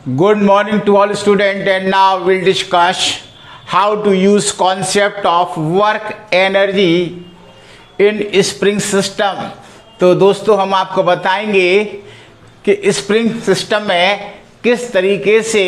Good morning to all students, and now we'll discuss how to use concept of work energy in spring system। तो दोस्तों हम आपको बताएंगे कि spring system में किस तरीके से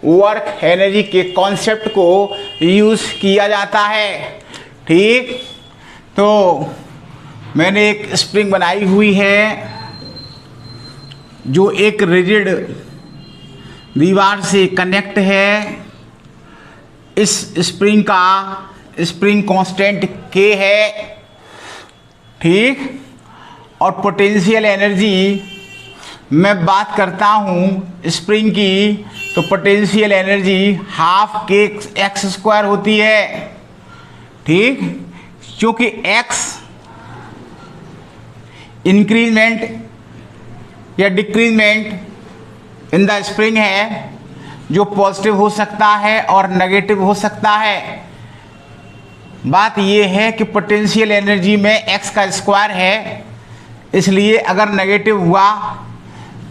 वर्क एनर्जी के कॉन्सेप्ट को यूज़ किया जाता है। ठीक, तो मैंने एक स्प्रिंग बनाई हुई है जो एक रिजिड दीवार से कनेक्ट है। इस स्प्रिंग का स्प्रिंग कांस्टेंट K है। ठीक, और पोटेंशियल एनर्जी मैं बात करता हूँ स्प्रिंग की, तो potential energy half K x square होती है। ठीक, क्योंकि x इंक्रीजमेंट या डिक्रीजमेंट इन द स्प्रिंग है, जो पॉजिटिव हो सकता है और नेगेटिव हो सकता है। बात यह है कि पोटेंशियल एनर्जी में x का स्क्वायर है, इसलिए अगर नेगेटिव हुआ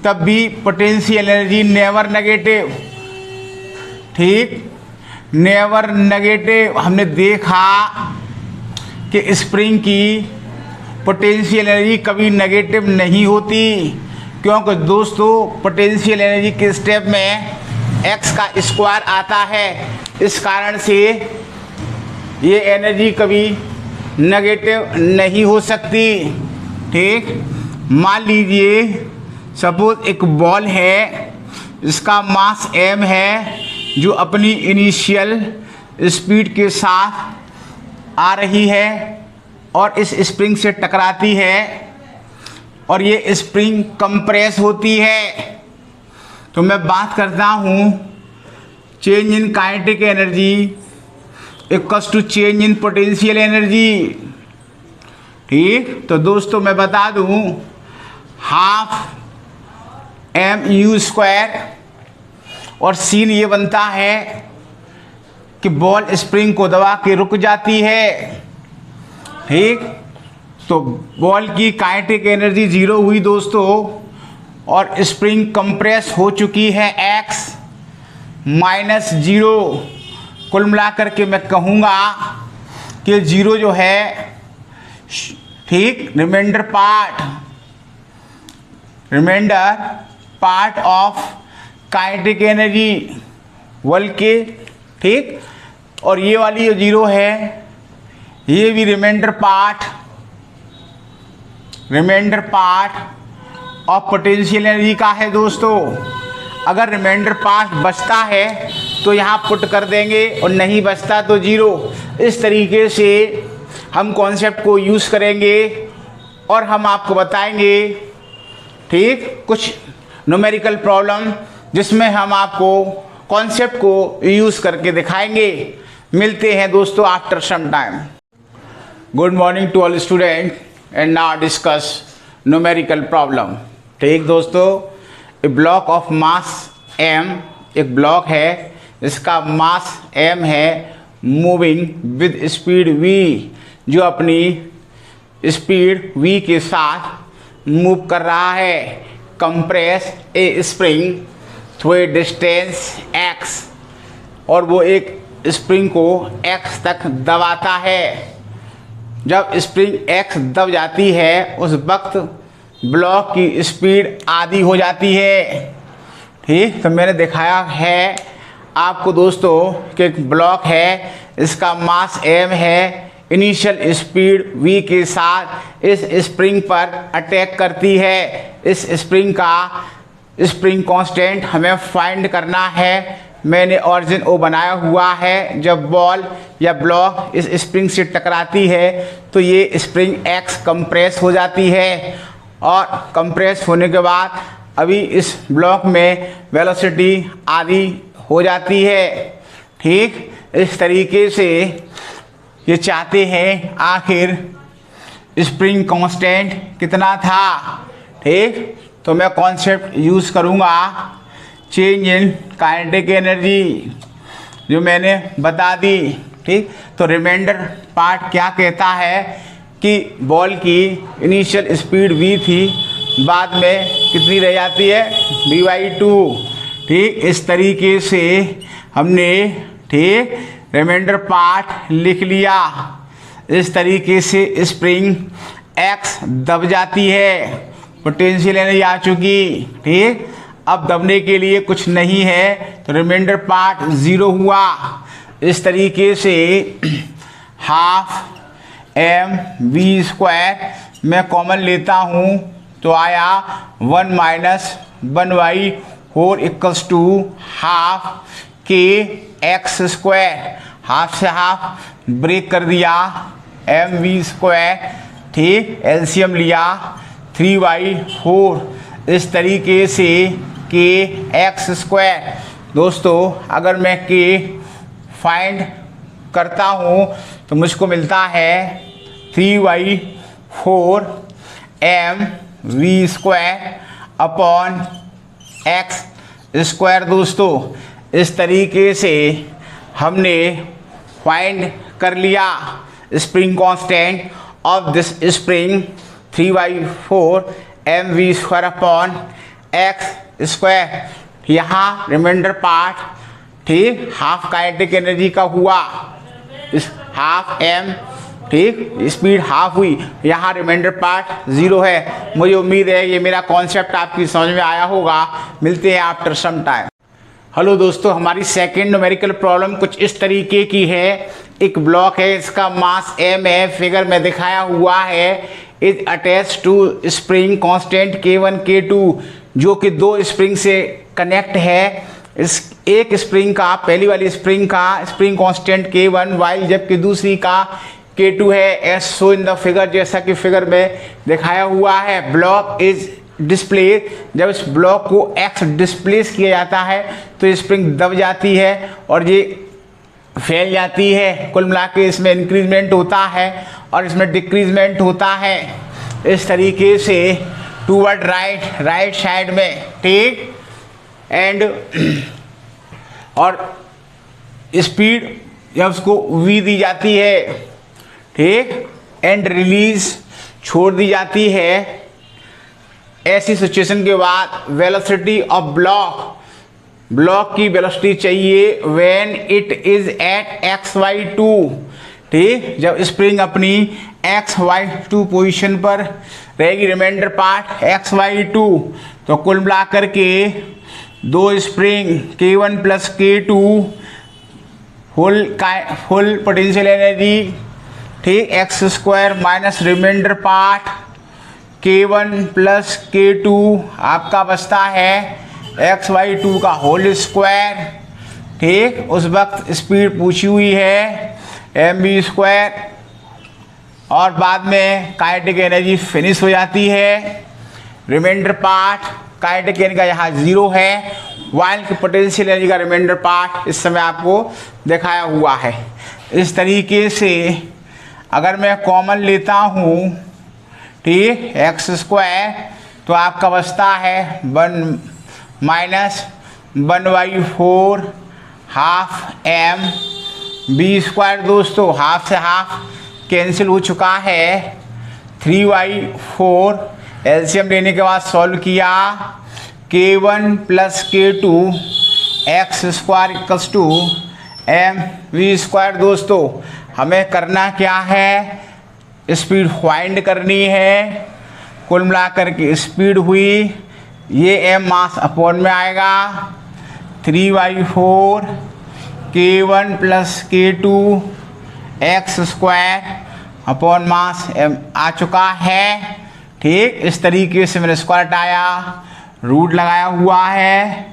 तब भी पोटेंशियल एनर्जी नेवर नेगेटिव। ठीक, नेवर नेगेटिव। हमने देखा कि स्प्रिंग की पोटेंशियल एनर्जी कभी नेगेटिव नहीं होती, क्योंकि दोस्तों पोटेंशियल एनर्जी के स्टेप में x का स्क्वायर आता है। इस कारण से ये एनर्जी कभी नेगेटिव नहीं हो सकती। ठीक, मान लीजिए सपोज एक बॉल है, इसका मास m है, जो अपनी इनिशियल स्पीड के साथ आ रही है और इस स्प्रिंग से टकराती है और ये स्प्रिंग कंप्रेस होती है। तो मैं बात करता हूँ change in kinetic energy equals to change in potential energy. ठीक, तो दोस्तों मैं बता दूँ हाफ mu स्क्वायर, और सीन ये बनता है कि बॉल स्प्रिंग को दबा के रुक जाती है। ठीक, तो बॉल की काइनेटिक एनर्जी 0 हुई दोस्तों, और स्प्रिंग कंप्रेस हो चुकी है x -0। कुल मिलाकर के मैं कहूँगा कि 0 जो है, ठीक, reminder part of kinetic energy ball के। ठीक, और ये वाली जो 0 है, ये भी reminder part of potential energy का है दोस्तों। अगर रिमाइंडर पार्ट बचता है तो यहाँ पुट कर देंगे, और नहीं बचता तो 0। इस तरीके से हम कॉन्सेप्ट को यूज़ करेंगे और हम आपको बताएंगे, ठीक, कुछ न्यूमेरिकल प्रॉब्लम जिसमें हम आपको कॉन्सेप्ट को यूज़ करके दिखाएंगे। मिलते हैं दोस्तों after some time. Good morning to all student, and now discuss numerical problem. ठीक दोस्तों, a block of mass m, एक ब्लॉक है इसका मास m है, मूविंग विद स्पीड v, जो अपनी स्पीड v के साथ मूव कर रहा है। Compress A spring through a distance x, और वो एक स्प्रिंग को x तक दबाता है। जब स्प्रिंग x दब जाती है उस वक्त ब्लॉक की स्पीड आधी हो जाती है। ठीक, तो मैंने दिखाया है आपको दोस्तों कि एक ब्लॉक है, इसका मास m है, इनिशियल स्पीड v के साथ इस स्प्रिंग पर अटैक करती है। इस स्प्रिंग का स्प्रिंग कांस्टेंट हमें फाइंड करना है। मैंने ऑरिजिन O बनाया हुआ है। जब बॉल या ब्लॉक इस स्प्रिंग से टकराती है तो ये स्प्रिंग x कंप्रेस हो जाती है, और कंप्रेस होने के बाद अभी इस ब्लॉक में वेलोसिटी आधी हो जाती है। ठीक, इस तरीके से ये चाहते हैं आखिर स्प्रिंग कांस्टेंट कितना था। ठीक, तो मैं कॉन्सेप्ट यूज़ करूँगा चेंज इन काइनेटिक एनर्जी, जो मैंने बता दी। ठीक, तो रिमाइंडर पार्ट क्या कहता है कि बॉल की इनिशियल स्पीड v थी, बाद में कितनी रह जाती है, v/2। ठीक, इस तरीके से हमने ठीक रिमाइंडर पार्ट लिख लिया। इस तरीके से स्प्रिंग एक्स दब जाती है, पोटेंशियल एनर्जी आ चुकी। ठीक, अब दबने के लिए कुछ नहीं है तो रिमाइंडर पार्ट 0 हुआ। इस तरीके से हाफ एम वी स्क्वायर मैं कॉमन लेता हूँ तो आया 1 माइनस 1/4 इक्वल्स टू हाफ के एक्स स्क्वायर। हाफ से हाफ ब्रेक कर दिया, एम वी स्क्वायर। ठीक, एलसीएम लिया 3/4। इस तरीके से के एक्स स्क्वायर। दोस्तों अगर मैं के फाइंड करता हूँ तो मुझको मिलता है 3/4 m v square upon x square. दोस्तों इस तरीके से हमने फाइंड कर लिया spring constant of this spring 3/4 m v square upon x square. यहाँ रिमाइंडर पार्ट ठीक हाफ काइनेटिक एनर्जी का हुआ, इस हाफ एम ठीक स्पीड हाफ हुई, यहाँ रिमाइंडर पार्ट 0 है। मुझे उम्मीद है ये मेरा कॉन्सेप्ट आपकी समझ में आया होगा। मिलते हैं आफ्टर सम टाइम। हेलो दोस्तों, हमारी सेकेंड न्यूमेरिकल प्रॉब्लम कुछ इस तरीके की है। एक ब्लॉक है, इसका मास m है, फिगर में दिखाया हुआ है। Is attach to spring constant K1 K2 जो कि 2 स्प्रिंग से कनेक्ट है। इस एक स्प्रिंग का, पहली वाली स्प्रिंग का स्प्रिंग कांस्टेंट K1 वाइल जबकि दूसरी का K2 है, as show in the figure, जैसा कि फिगर में दिखाया हुआ है। ब्लॉक इज डिस्प्ले, जब इस ब्लॉक को x डिस्प्लेस किया जाता है तो स्प्रिंग दब जाती है और ये फैल जाती है। कुल मिला के इसमें इंक्रीजमेंट होता है और इसमें डिक्रीजमेंट होता है। इस तरीके से टूवर्ड राइट साइड में ठीक एंड और स्पीड जब उसको v दी जाती है ठीक एंड रिलीज छोड़ दी जाती है। ऐसी सिचुएशन के बाद वेलोसिटी ऑफ ब्लॉक की वेलोसिटी चाहिए when it is at xy2 ठीक, जब स्प्रिंग अपनी xy2 पोजीशन पर रहेगी, रिमाइंडर पार्ट xy2। तो कुल मिलाकर के 2 spring K1 plus K2 full potential energy ठीक x square minus remainder part K1 plus K2 आपका बचता है xy2 का होल स्क्वायर ठीक। उस वक्त स्पीड पूछी हुई है mv स्क्वायर और बाद में काइनेटिक एनर्जी फिनिश हो जाती है। रिमाइंडर पार्ट काइनेटिक एनर्जी का यहाँ 0 है, वाइल की पोटेंशियल एनर्जी का रिमाइंडर पार्ट इस समय आपको दिखाया हुआ है। इस तरीके से अगर मैं कॉमन लेता हूँ ठीक एक्स स्क्वायर तो आपका बचता है 1 minus 1/4 half m b square. दोस्तों हाफ से हाफ कैंसिल हो चुका है, 3/4 एलसीएम लेने के बाद सॉल्व किया K1 plus K2 x square equals to m v square. दोस्तों हमें करना क्या है, स्पीड फाइंड करनी है। कुल मिलाकर के स्पीड हुई ये एम मास अपॉन में आएगा 3/4 K1 plus K2 x square upon mass m आ चुका है ठीक। इस तरीके से मैंने स्क्वायर हटाया, रूट लगाया हुआ है,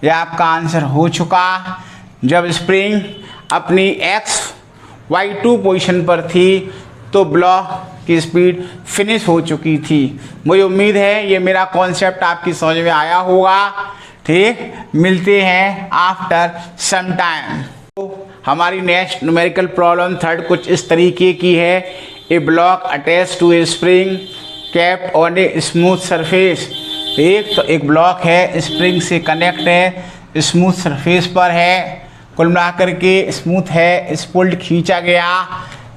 यह आपका आंसर हो चुका। जब स्प्रिंग अपनी xy2 पोजीशन पर थी तो ब्लॉक की स्पीड फिनिश हो चुकी थी। मुझे उम्मीद है ये मेरा कॉन्सेप्ट आपकी समझ में आया होगा ठीक। मिलते हैं आफ्टर सम टाइम। तो हमारी नेक्स्ट न्यूमेरिकल प्रॉब्लम थर्ड कुछ इस तरीके की है। A block attach to a spring kept on a smooth surface. तो एक ब्लॉक है, स्प्रिंग से कनेक्ट है, स्मूथ सरफेस पर है, कुल मिलाकर के स्मूथ है, इस पुल्ड खींचा गया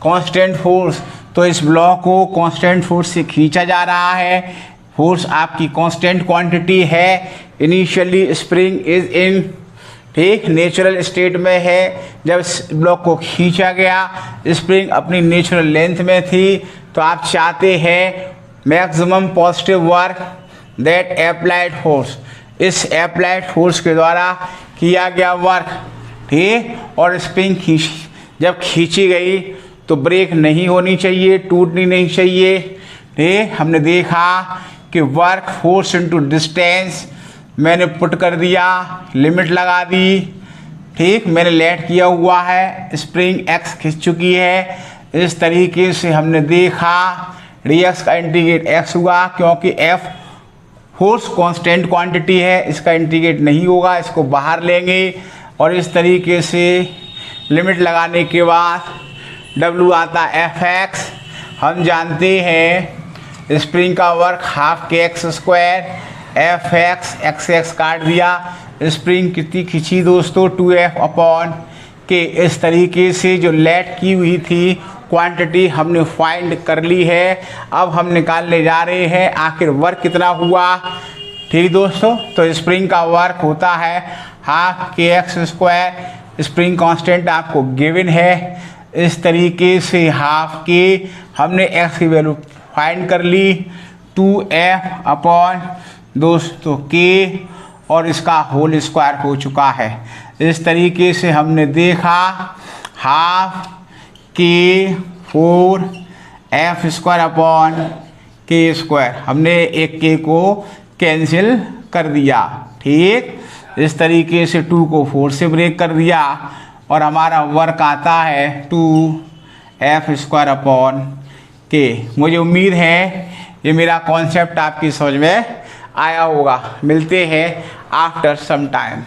कांस्टेंट फोर्स। तो इस ब्लॉक को कांस्टेंट फोर्स से खींचा जा रहा है फोर्स आपकी कांस्टेंट क्वांटिटी है। इनिशियली स्प्रिंग इज इन, ठीक, नेचुरल स्टेट में है। जब ब्लॉक को खींचा गया स्प्रिंग अपनी नेचुरल लेंथ में थी। तो आप चाहते हैं maximum positive work that applied force, इस अप्लाइड फोर्स के द्वारा किया गया वर्क, ठीक। और स्प्रिंग जब खींची गई तो ब्रेक नहीं होनी चाहिए, टूटनी नहीं चाहिए, ठीक। हमने देखा कि वर्क फोर्स इनटू डिस्टेंस मैंने पुट कर दिया, लिमिट लगा दी, ठीक। मैंने लेट किया हुआ है, स्प्रिंग एक्स खिंच चुकी है। इस तरीके से हमने देखा रिएक्स का इंटीग्रेट एक्स हुआ, क्योंकि एफ फोर्स कांस्टेंट क्वांटिटी है, इसका इंटीग्रेट नहीं होगा, इसको बाहर लेंगे। और इस तरीके से लिमिट लगाने के बाद डब्ल्यू आता एफ एक्स। हम जानते हैं स्प्रिंग का वर्क हाफ के x square, F x x x काट दिया। स्प्रिंग कितनी खींची दोस्तों, 2F अपॉन के। इस तरीके से जो लेट की हुई थी क्वांटिटी हमने फाइंड कर ली है। अब हम निकालने जा रहे हैं आखिर वर्क कितना हुआ, ठीक दोस्तों। तो स्प्रिंग का वर्क होता है हाफ के एक्स स्क्वायर, स्प्रिंग कांस्टेंट आपको गिवन है। इस तरीके से हाफ के हमने एक्स की वैल्यू फाइंड कर ली, 2F अपॉन दोस्तों के, और इसका होल स्क्वायर हो चुका है। इस तरीके से हमने देखा हाफ के 4F स्क्वायर अपॉन के स्क्वायर, हमने एक के को कैंसिल कर दिया, ठीक। इस तरीके से 2 को 4 से ब्रेक कर दिया और हमारा वर्क आता है 2F स्क्वायर अपॉन के। मुझे उम्मीद है ये मेरा कॉन्सेप्ट आपकी समझ में आया होगा। मिलते हैं आफ्टर सम टाइम।